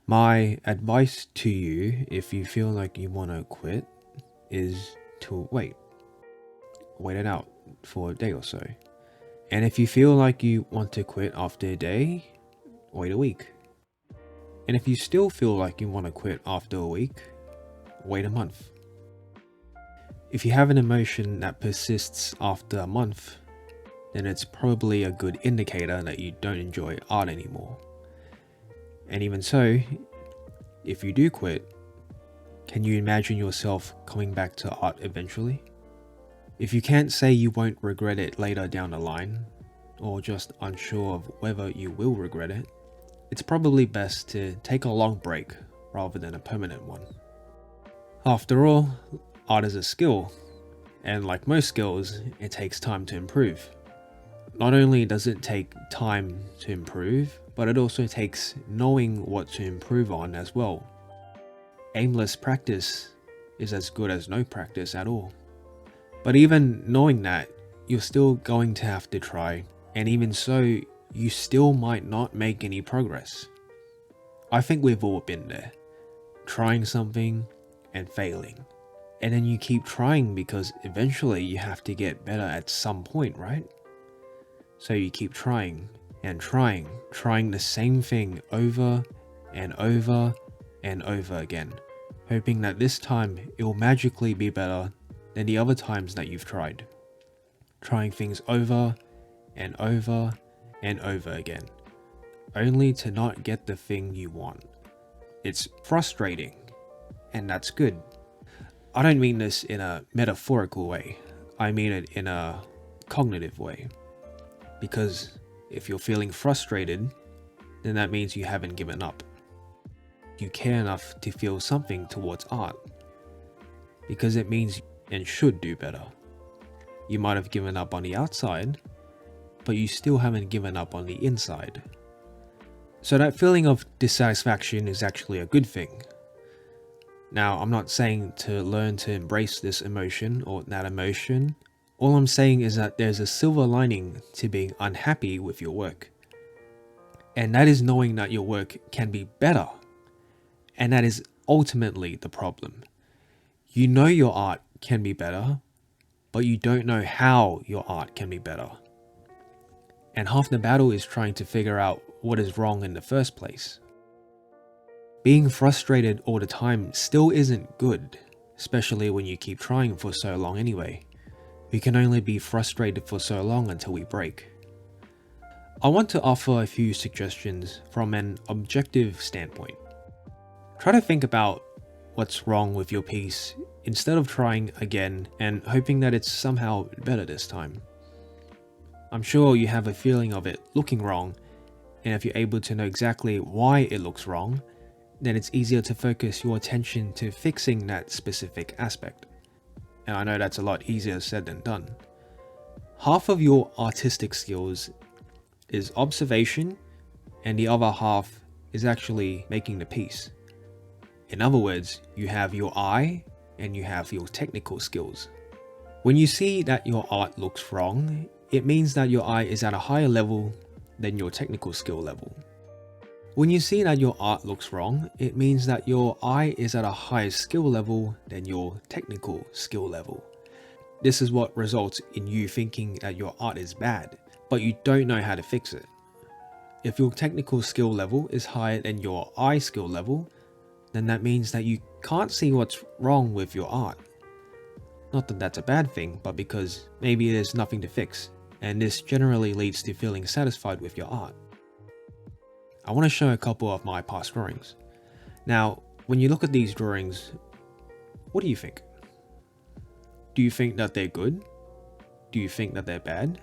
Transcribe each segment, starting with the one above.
My advice to you, if you feel like you want to quit, is to wait. Wait it out for a day or so. And if you feel like you want to quit after a day, wait a week. And if you still feel like you want to quit after a week, wait a month. If you have an emotion that persists after a month, then it's probably a good indicator that you don't enjoy art anymore. And even so, if you do quit, can you imagine yourself coming back to art eventually? If you can't say you won't regret it later down the line, or just unsure of whether you will regret it, it's probably best to take a long break rather than a permanent one. After all, art is a skill, and like most skills, it takes time to improve. Not only does it take time to improve, but it also takes knowing what to improve on as well. Aimless practice is as good as no practice at all. But even knowing that, you're still going to have to try, and even so, you still might not make any progress. I think we've all been there, trying something and failing. And then you keep trying because eventually you have to get better at some point, right? So you keep trying and trying the same thing over and over and over again, hoping that this time it will magically be better than the other times that you've tried. Trying things over and over and over again, only to not get the thing you want. It's frustrating, and that's good. I don't mean this in a metaphorical way, I mean it in a cognitive way. Because if you're feeling frustrated, then that means you haven't given up. You care enough to feel something towards art, because it means you and should do better. You might have given up on the outside, but you still haven't given up on the inside. So that feeling of dissatisfaction is actually a good thing. Now, I'm not saying to learn to embrace this emotion or that emotion. All I'm saying is that there's a silver lining to being unhappy with your work. And that is knowing that your work can be better. And that is ultimately the problem. You know your art can be better, but you don't know how your art can be better. And half the battle is trying to figure out what is wrong in the first place. Being frustrated all the time still isn't good, especially when you keep trying for so long anyway. We can only be frustrated for so long until we break. I want to offer a few suggestions from an objective standpoint. Try to think about what's wrong with your piece instead of trying again and hoping that it's somehow better this time. I'm sure you have a feeling of it looking wrong, and if you're able to know exactly why it looks wrong, then it's easier to focus your attention to fixing that specific aspect. And I know that's a lot easier said than done. Half of your artistic skills is observation, and the other half is actually making the piece. In other words, you have your eye and you have your technical skills. When you see that your art looks wrong, it means that your eye is at a higher level than your technical skill level. When you see that your art looks wrong, it means that your eye is at a higher skill level than your technical skill level. This is what results in you thinking that your art is bad, but you don't know how to fix it. If your technical skill level is higher than your eye skill level, then that means that you can't see what's wrong with your art. Not that that's a bad thing, but because maybe there's nothing to fix, and this generally leads to feeling satisfied with your art. I want to show a couple of my past drawings. Now, when you look at these drawings, what do you think? Do you think that they're good? Do you think that they're bad?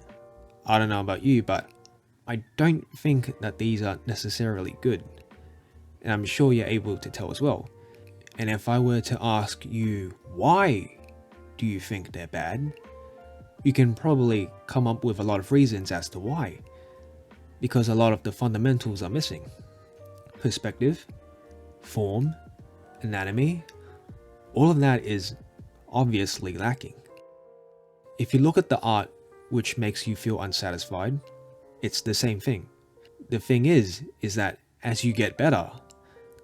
I don't know about you, but I don't think that these are necessarily good. And I'm sure you're able to tell as well. And if I were to ask you, why do you think they're bad? You can probably come up with a lot of reasons as to why. Because a lot of the fundamentals are missing. Perspective, form, anatomy, all of that is obviously lacking. If you look at the art which makes you feel unsatisfied, it's the same thing. The thing is that as you get better,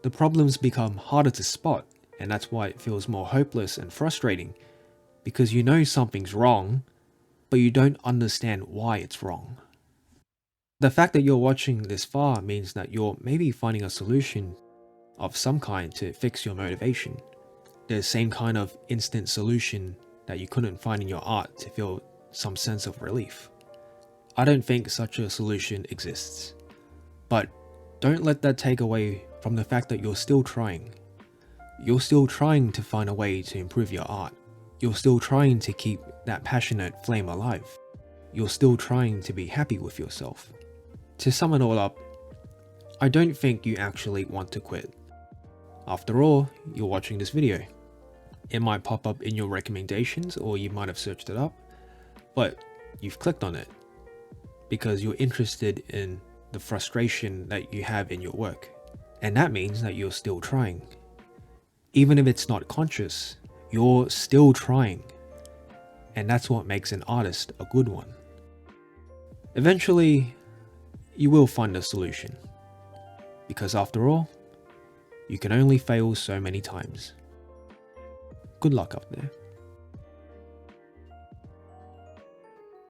the problems become harder to spot, and that's why it feels more hopeless and frustrating, because you know something's wrong, but you don't understand why it's wrong. The fact that you're watching this far means that you're maybe finding a solution of some kind to fix your motivation. The same kind of instant solution that you couldn't find in your art to feel some sense of relief. I don't think such a solution exists. But don't let that take away from the fact that you're still trying. You're still trying to find a way to improve your art. You're still trying to keep that passionate flame alive. You're still trying to be happy with yourself. To sum it all up, I don't think you actually want to quit. After all, you're watching this video. It might pop up in your recommendations, or you might have searched it up, but you've clicked on it because you're interested in the frustration that you have in your work. And that means that you're still trying. Even if it's not conscious, you're still trying. And that's what makes an artist a good one. Eventually, you will find a solution. Because after all, you can only fail so many times. Good luck out there.